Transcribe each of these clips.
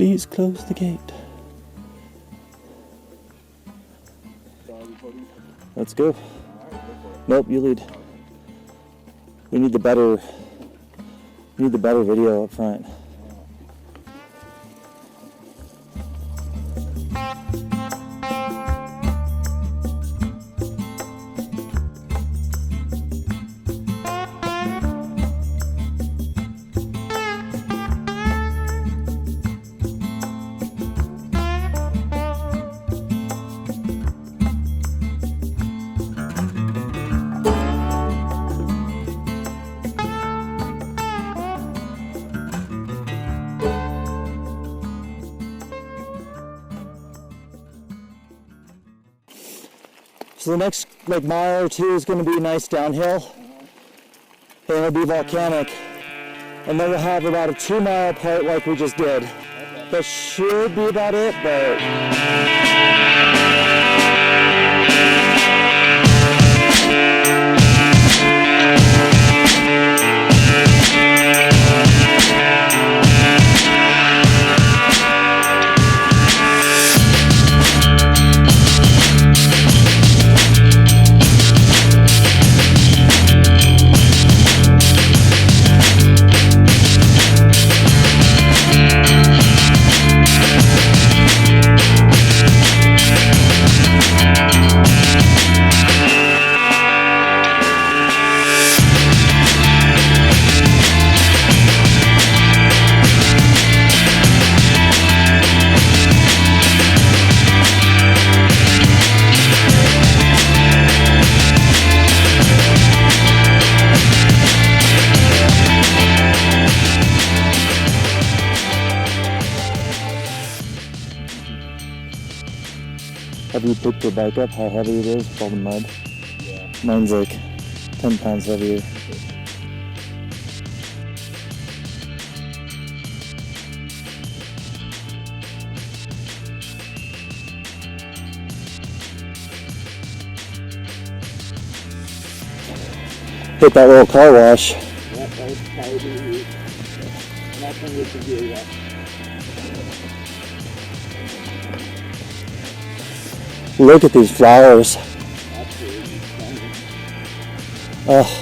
Please close the gate. Let's go. Nope, you lead. We need the better video up front. So the next mile or two is going to be nice downhill, and it'll be volcanic, and then we'll have about a 2 mile part like we just did. Okay. That should be about it, but... Have you picked your bike up, how heavy it is with all the mud? Yeah. Mine's like 10 pounds heavier. Hit that little car wash. Yeah, that would be nothing we can do yet. Look at these flowers. Absolutely stunning. Oh.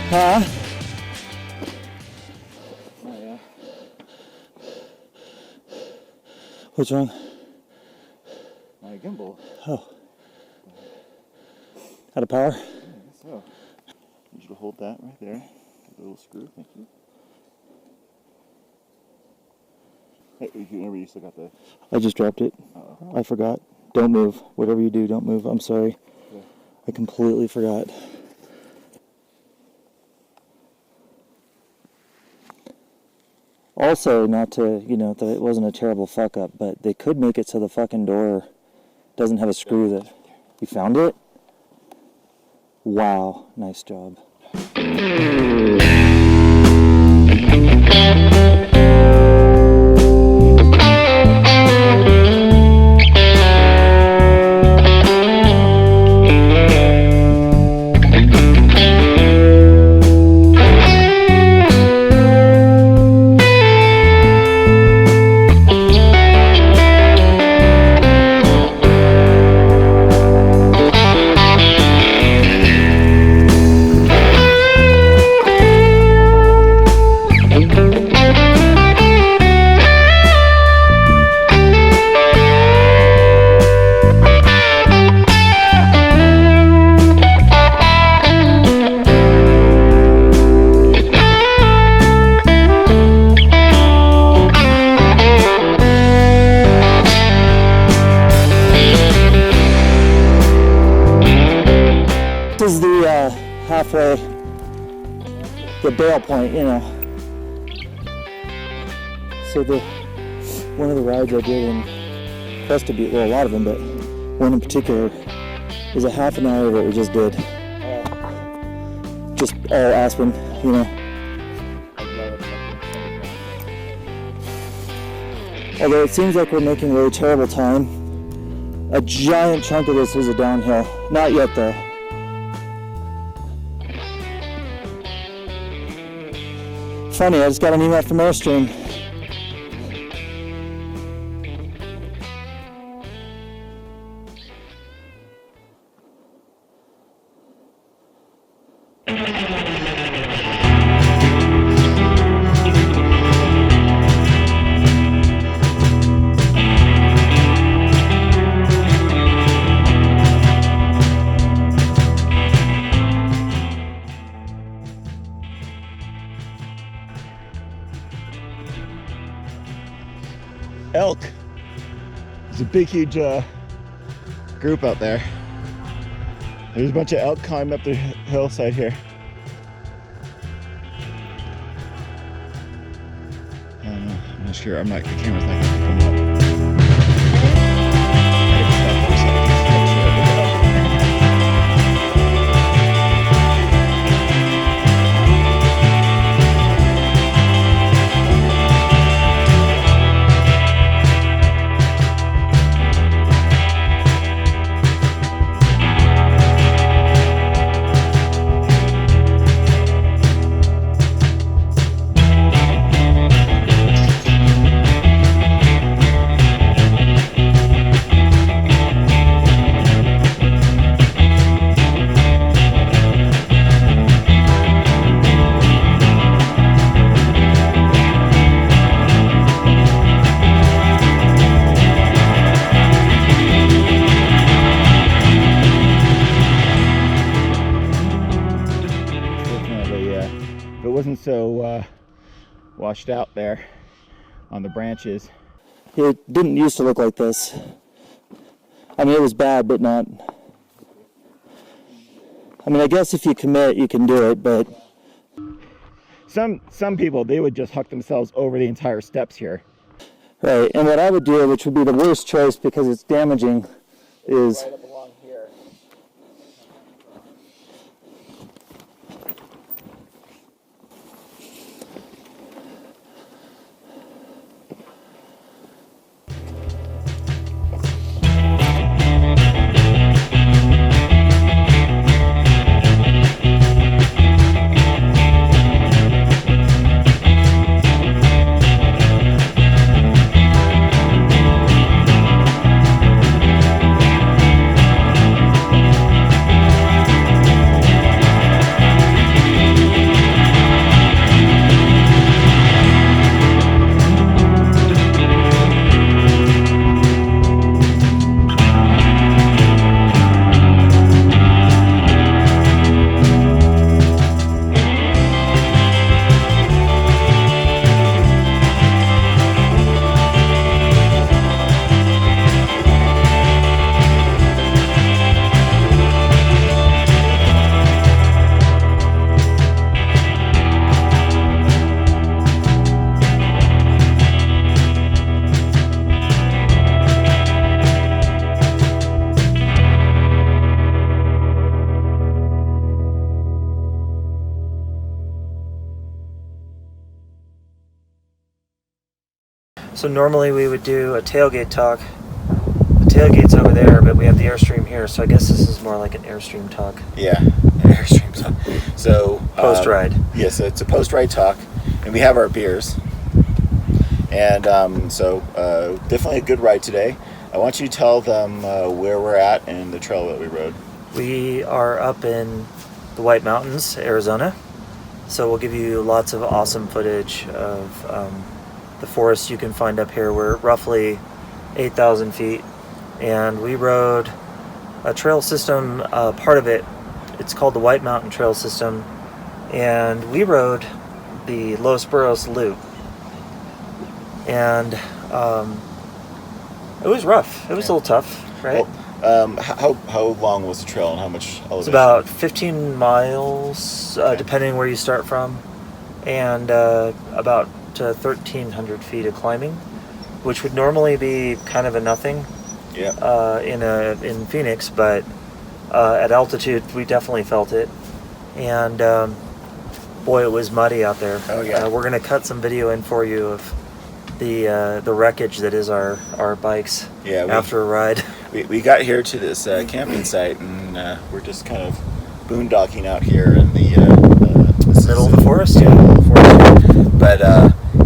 Huh? What's wrong? My gimbal. Oh. Out of power? Yeah, I guess so. I need you to hold that right there. A little screw, thank you. Hey, remember you still got the... I just dropped it. Uh-oh. I forgot. Don't move. Whatever you do, don't move. I'm sorry. Yeah. I completely forgot. Also, not to, that it wasn't a terrible fuck up, but they could make it so the fucking door doesn't have a screw that... You found it? Wow. Nice job. Halfway, the bail point, So one of the rides I did in Crested Butte, well, a lot of them, but one in particular, It was a half an hour of what we just did. Just all aspen, you know. Although it seems like we're making really terrible time, a giant chunk of this is a downhill. Not yet though. Funny, I just got an email from Airstream. Elk. There's a big, huge group out there. There's a bunch of elk climbing up the hillside here. I don't know. I'm not sure. The camera's not going to come up. Wasn't so washed out there on the branches. It didn't used to look like this. I mean, it was bad, but not. I mean, I guess if you commit, you can do it, but some people, they would just huck themselves over the entire steps here. right. And what I would do, which would be the worst choice because it's damaging, is Right up along here. So normally we would do a tailgate talk. The tailgate's over there, but we have the Airstream here, so I guess this is more like an Airstream talk. Yeah, an Airstream talk. So Post-ride. Yeah, so it's a post-ride talk, and we have our beers. And definitely a good ride today. I want you to tell them where we're at and the trail that we rode. We are up in the White Mountains, Arizona. So we'll give you lots of awesome footage of the forest you can find up here. We're roughly 8,000 feet, and we rode a trail system, part of it, it's called the White Mountain Trail System, and we rode the Los Burros Loop. And it was rough. It was a little tough, right? Well, how long was the trail and how much elevation? It's about 15 miles, depending where you start from, and about 1,300 feet of climbing, which would normally be kind of a nothing in in Phoenix, but at altitude, we definitely felt it. And boy, it was muddy out there. Oh, yeah. We're gonna cut some video in for you of the wreckage that is our bikes. Yeah, after a ride. We got here to this camping site, and we're just kind of boondocking out here in the Middle of the forest. Yeah, middle of the forest. But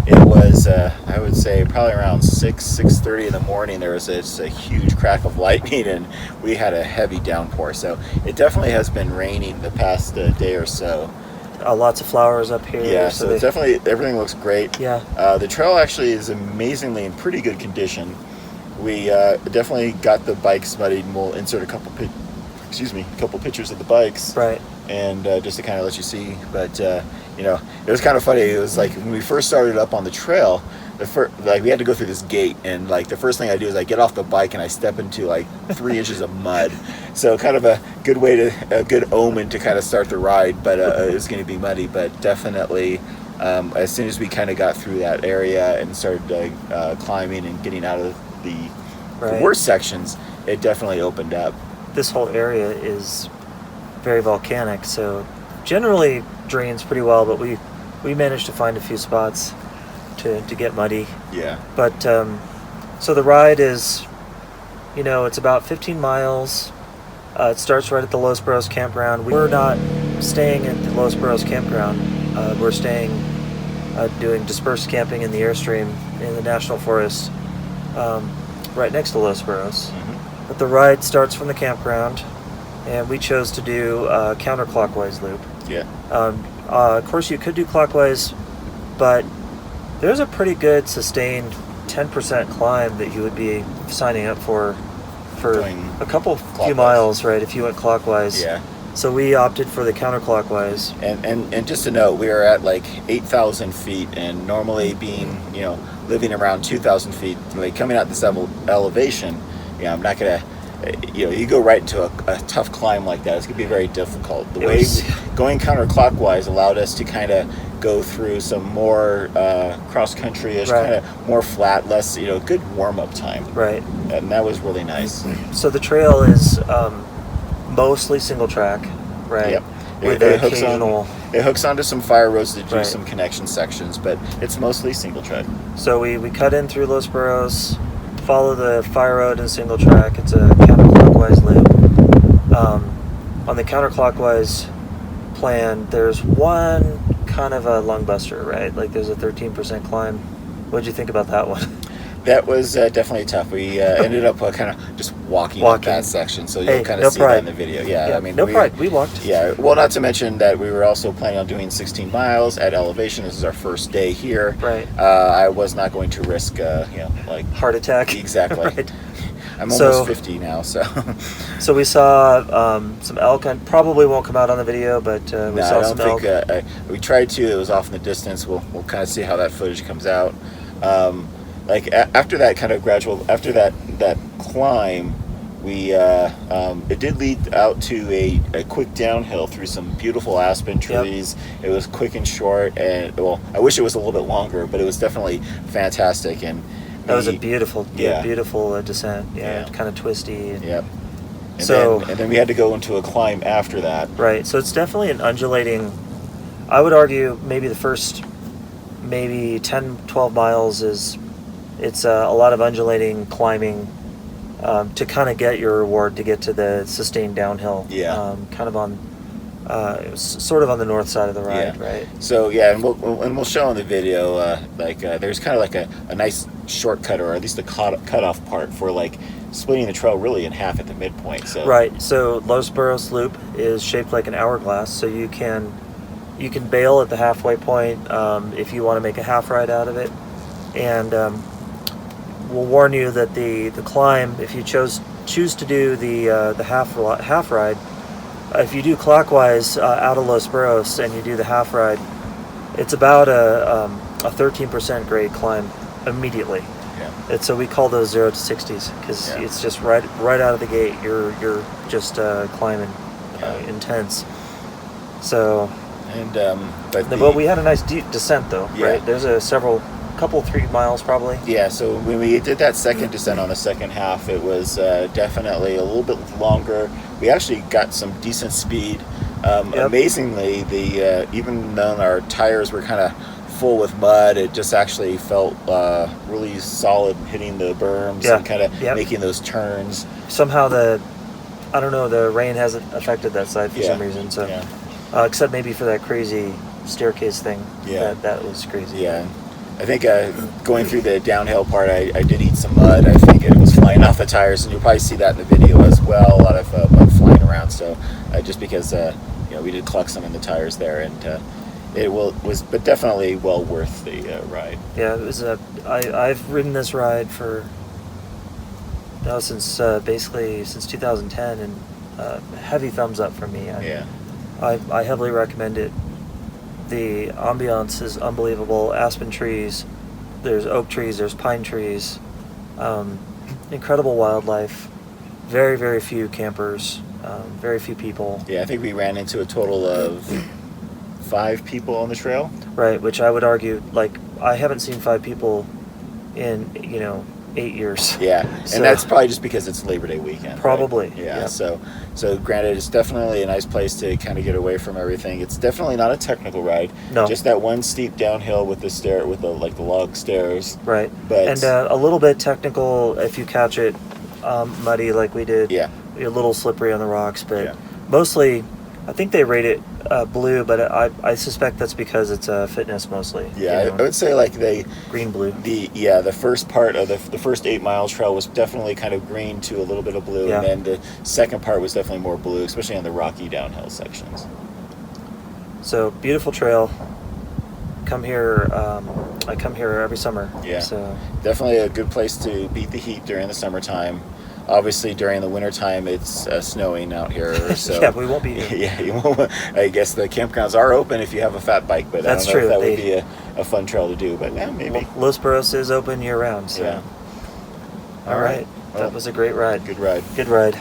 it was, I would say, probably around 6:30 in the morning. There was a huge crack of lightning, and we had a heavy downpour. So it definitely has been raining the past day or so. Lots of flowers up here. Yeah, so it's definitely, everything looks great. Yeah. The trail actually is amazingly in pretty good condition. We definitely got the bikes muddied, and we'll insert a couple pictures of the bikes. Right. And just to kind of let you see, but you know, it was kind of funny. It was like when we first started up on the trail, we had to go through this gate, and like the first thing I do is I get off the bike and I step into like 3 inches of mud. So kind of a good omen to kind of start the ride, but it was going to be muddy. But definitely, as soon as we kind of got through that area and started climbing and getting out of the worst sections, it definitely opened up. This whole area is very volcanic, so generally drains pretty well, but we managed to find a few spots to get muddy. Yeah. But so the ride is, it's about 15 miles. It starts right at the Los Burros Campground. We're not staying at the Los Burros Campground. We're staying doing dispersed camping in the Airstream in the National Forest right next to Los Burros. Mm-hmm. But the ride starts from the campground, and we chose to do a counterclockwise loop. Yeah. Of course, you could do clockwise, but there's a pretty good sustained 10% climb that you would be signing up for a few miles, right, if you went clockwise. Yeah. So we opted for the counterclockwise. And just to note, we are at like 8,000 feet, and normally being, living around 2,000 feet, like coming out this elevation, I'm not gonna, you go right into a tough climb like that. It's gonna be very difficult. Going counterclockwise allowed us to kind of go through some more cross-country-ish, kind of more flat, less, good warm-up time. Right. And that was really nice. So the trail is mostly single track, right? Yep. With It hooks onto some fire roads to do some connection sections, but it's mostly single track. So we cut in through Los Burros, follow the fire road in single track. It's a counterclockwise loop. On the counterclockwise plan, there's one kind of a lung buster, right? Like there's a 13% climb. What did you think about that one? That was definitely tough. We ended up kind of just walking up that section, so you'll kind of see that in the video. Yeah, I mean, no pride. We walked. Yeah, well, not to mention that we were also planning on doing 16 miles at elevation. This is our first day here. Right. I was not going to risk, like heart attack. Exactly. Right. I'm almost 50 now, so. So we saw some elk. I probably won't come out on the video, but we saw some elk. We tried to. It was off in the distance. We'll kind of see how that footage comes out. After that kind of after that climb, we it did lead out to a quick downhill through some beautiful aspen trees. Yep. It was quick and short, and I wish it was a little bit longer, but it was definitely fantastic. And that was a beautiful descent. Yeah, kind of twisty. Yep. And then we had to go into a climb after that. Right. So it's definitely an undulating. I would argue maybe the first 10-12 miles it's a lot of undulating climbing to kind of get your reward to get to the sustained downhill. Yeah. Kind of on sort of on the north side of the ride, right? So and we'll show in the video there's kind of like a nice shortcut, or at least a cutoff part for like splitting the trail really in half at the midpoint. So right. So Los Burros Loop is shaped like an hourglass, so you can bail at the halfway point if you want to make a half ride out of it. And we'll warn you that the climb, if you choose to do the half ride, if you do clockwise out of Los Burros and you do the half ride, it's about a 13% grade climb immediately. Yeah. And so we call those 0 to 60s because it's just right out of the gate. You're just climbing intense. So. But we had a nice deep descent though, right? There's a couple 3 miles probably. Yeah, so when we did that second descent on the second half, it was definitely a little bit longer. We actually got some decent speed. Amazingly, the even though our tires were kind of full with mud, it just actually felt really solid hitting the berms and kind of making those turns. Somehow I don't know, the rain hasn't affected that side for some reason. So, except maybe for that crazy staircase thing. Yeah, that was crazy. Yeah, I think going through the downhill part, I did eat some mud. I think it was flying off the tires, and you'll probably see that in the video as well. A lot of mud flying around. So just because we did collect some in the tires there, and it was, but definitely well worth the ride. Yeah, it was I've ridden this ride for since basically since 2010, and heavy thumbs up from me. I heavily recommend it. The ambiance is unbelievable. Aspen trees, there's oak trees, there's pine trees, incredible wildlife, very, very few campers, very few people. Yeah, I think we ran into a total of 5 people on the trail. Right, which I would argue, like, I haven't seen 5 people in, 8 years. Yeah, and that's probably just because it's Labor Day weekend. Probably. Right? Yeah. So granted, it's definitely a nice place to kind of get away from everything. It's definitely not a technical ride. No. Just that one steep downhill with the log stairs. Right. But and a little bit technical if you catch it muddy like we did. Yeah. A little slippery on the rocks, but mostly, I think they rate it blue, but I suspect that's because it's fitness mostly. Yeah, I would say like green blue. The first part of the first 8 mile trail was definitely kind of green to a little bit of blue, and then the second part was definitely more blue, especially on the rocky downhill sections. So beautiful trail. Come here. I come here every summer. Yeah. So definitely a good place to beat the heat during the summertime. Obviously, during the wintertime, it's snowing out here. So yeah, we won't be here. Yeah, you won't. I guess the campgrounds are open if you have a fat bike, but that's I don't know true. if that would be a fun trail to do. But maybe. Los Burros is open year round. So. Yeah. All right. Well, that was a great ride. Good ride. Good ride.